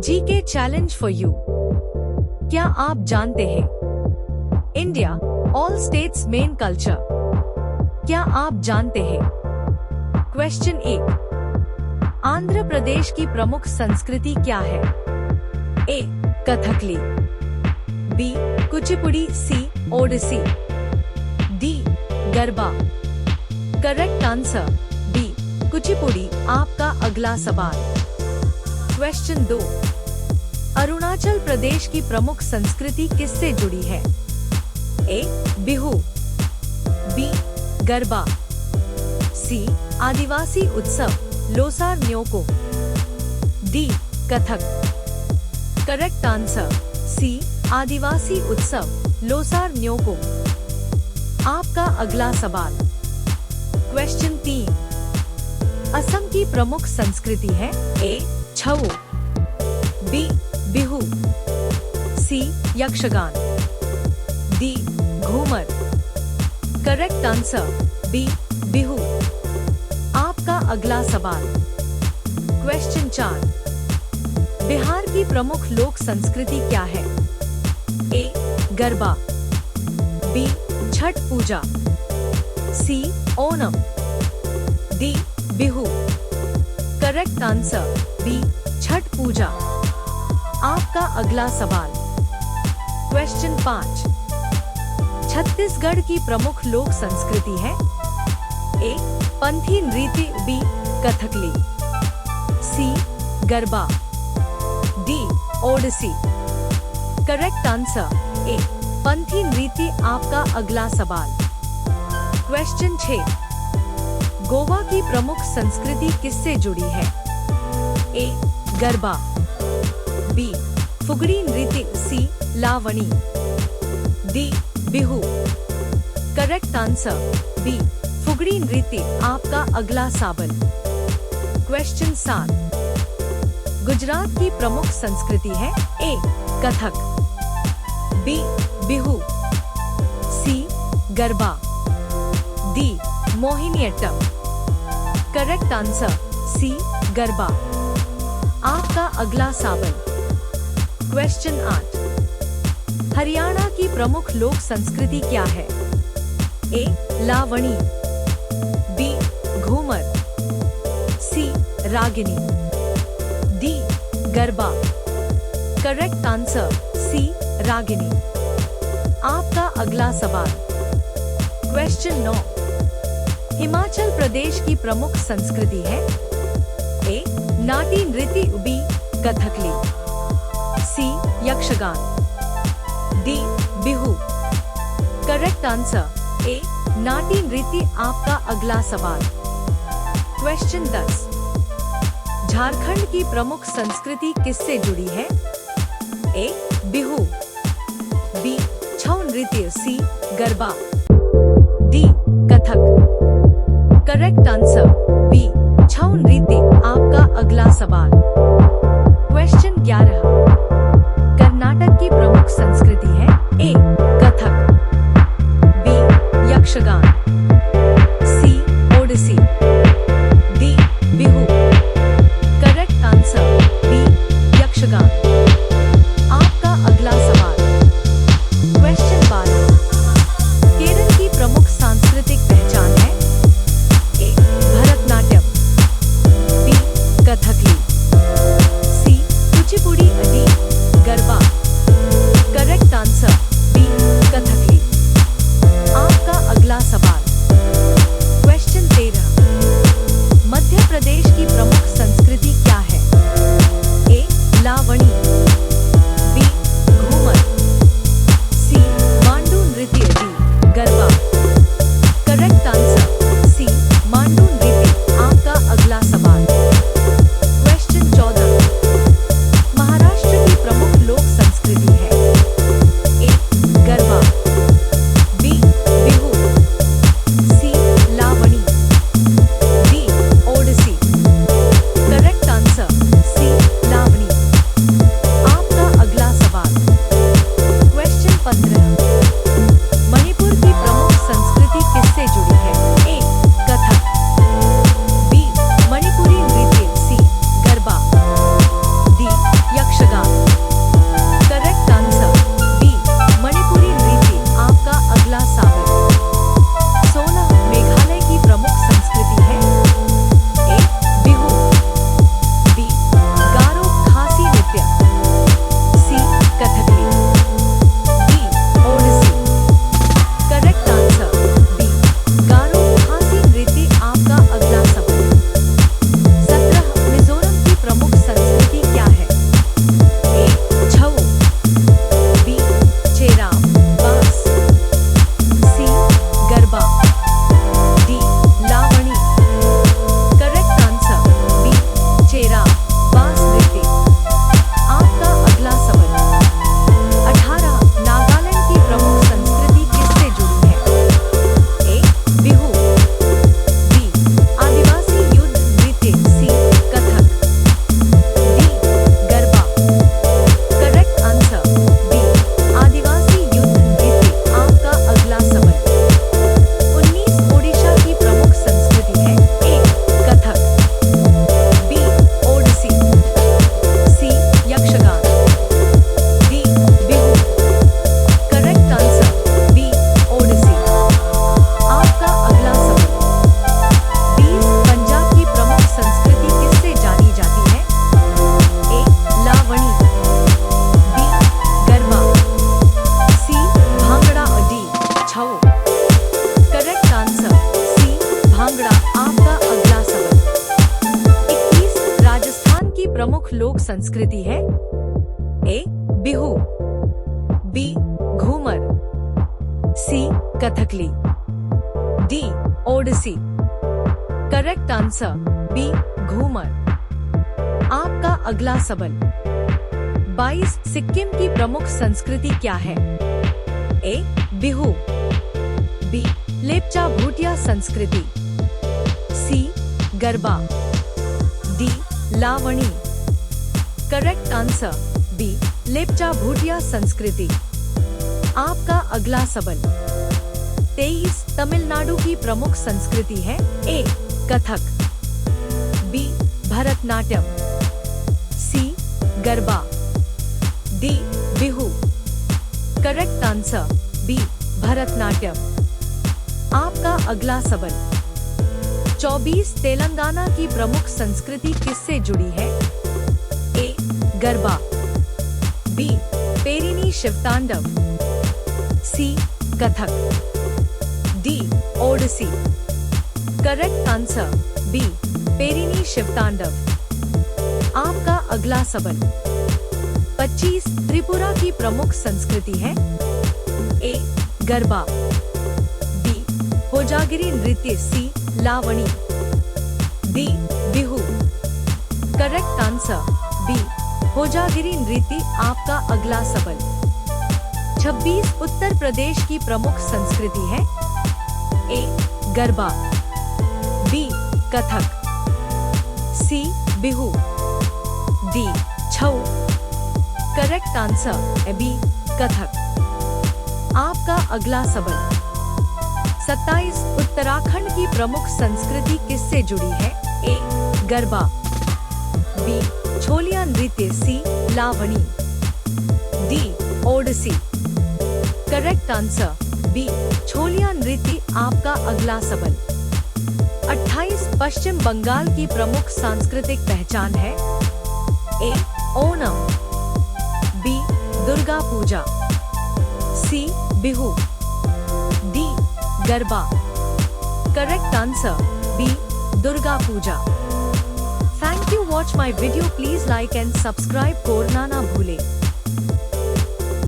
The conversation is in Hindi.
GK challenge for you. क्या आप जानते हैं India all states main culture? क्या आप जानते हैं? क्वेश्चन 1, आंध्र प्रदेश की प्रमुख संस्कृति क्या है? A Kathakali, B Kuchipudi, C Odissi, D Garba. Correct answer B Kuchipudi. आपका अगला सवाल। क्वेश्चन 2, अरुणाचल प्रदेश की प्रमुख संस्कृति किससे जुड़ी है? A Bihu, B Garba, C आदिवासी उत्सव Losar Nyoko, D Kathak. Correct answer C आदिवासी उत्सव लोसार न्योको। आपका अगला सवाल। क्वेश्चन 3, असम की प्रमुख संस्कृति है? A Chhau, B Bihu, C Yakshagana, D Ghoomar. Correct answer B Bihu. आपका अगला सवाल। क्वेश्चन 4, बिहार की प्रमुख लोक संस्कृति क्या है? A Garba, B Chhath Puja, C Onam, D Bihu. Correct answer B Chhath Puja. आपका अगला सवाल। क्वेश्चन 5, छत्तीसगढ़ की प्रमुख लोक संस्कृति है? ए पंथी नृत्य, B Kathakali, C Garba, D Odissi. Correct answer A Panthi नृत्य। आपका अगला सवाल। क्वेश्चन 6, गोवा की प्रमुख संस्कृति किससे जुड़ी है? ए गरबा, बी फुगड़ी नृत्य, C Lavani, D Bihu. Correct answer B Fugdi नृत्य। आपका अगला सवाल। क्वेश्चन 7, गुजरात की प्रमुख संस्कृति है? A Kathak, B Bihu, C Garba, D Mohiniattam. Correct answer C Garba. आपका अगला सवाल। क्वेश्चन 8, हरियाणा की प्रमुख लोक संस्कृति क्या है? A Lavani, B Ghoomar, C Ragini, D Garba. Correct answer C Ragini. आपका अगला सवाल। क्वेश्चन 9, हिमाचल प्रदेश की प्रमुख संस्कृति है? ए नाटी नृत्य, B Kathakali, C Yakshagana, D Bihu. Correct answer A Nati नृत्य। आपका अगला सवाल। क्वेश्चन 10, झारखंड की प्रमुख संस्कृति किससे जुड़ी है? ए बिहू, बी छऊ नृत्य, C Garba, D Kathak. Correct answer B Chhau नृत्य। आपका अगला सवाल। क्वेश्चन 11, कर्नाटक की प्रमुख संस्कृति है? A Kathak, B Yakshagana, C Odissi, D Bihu. Correct answer B Yakshagana. आपका अगला सवाल। क्वेश्चन 12, केरल की प्रमुख सांस्कृतिक पहचान है? A Bharatanatyam, B Kathakali, C Kuchipudi, D Garba. Correct answer B Kathakali. आपका अगला सवाल। क्वेश्चन 13, मध्य प्रदेश की प्रमुख संस्कृति क्या है? A Lavani, B Ghoomar, C Mandu नृत्य, D Garba. Correct answer C Mandu नृत्य। आपका अगला सवाल। क्वेश्चन 14, महाराष्ट्र संस्कृति है? A Bihu, B Ghoomar, C Kathakali, D Odissi. Correct answer B Ghoomar. आपका अगला सवाल, 22 सिक्किम की प्रमुख संस्कृति क्या है? ए बिहू, बी लेप्चा भूटिया संस्कृति, C Garba, D Lavani. Correct answer B Lepcha Bhutia संस्कृति। आपका अगला सवाल, 23 तमिलनाडु की प्रमुख संस्कृति है? A Kathak, B Bharatanatyam, C Garba, D Bihu. Correct answer B Bharatanatyam. आपका अगला सवाल, 24 तेलंगाना की प्रमुख संस्कृति किससे जुड़ी है? A Garba, B Perini Shivtandav, C Kathak, D Odissi. Correct answer B Perini Shivtandav. आपका अगला सवाल, 25 त्रिपुरा की प्रमुख संस्कृति है? ए गरबा, बी होजागिरी नृत्य, C Lavani, D Bihu. Correct answer B Hojagiri नृत्य। आपका अगला सवाल, 26 उत्तर प्रदेश की प्रमुख संस्कृति है? A Garba, B Kathak, C Bihu, D Chhau. Correct answer B Kathak. आपका अगला सवाल, 27 उत्तराखंड की प्रमुख संस्कृति किससे जुड़ी है? ए गरबा, बी छोलिया नृत्य, C Lavani, D Odissi. Correct answer B Chholiya नृत्य। आपका अगला सवाल, 28 पश्चिम बंगाल की प्रमुख सांस्कृतिक पहचान है? A Onam, B Durga Puja, C Bihu, D Garba. Correct answer B Durga Puja. Thank you watch my video. Please like and subscribe करना ना भूले।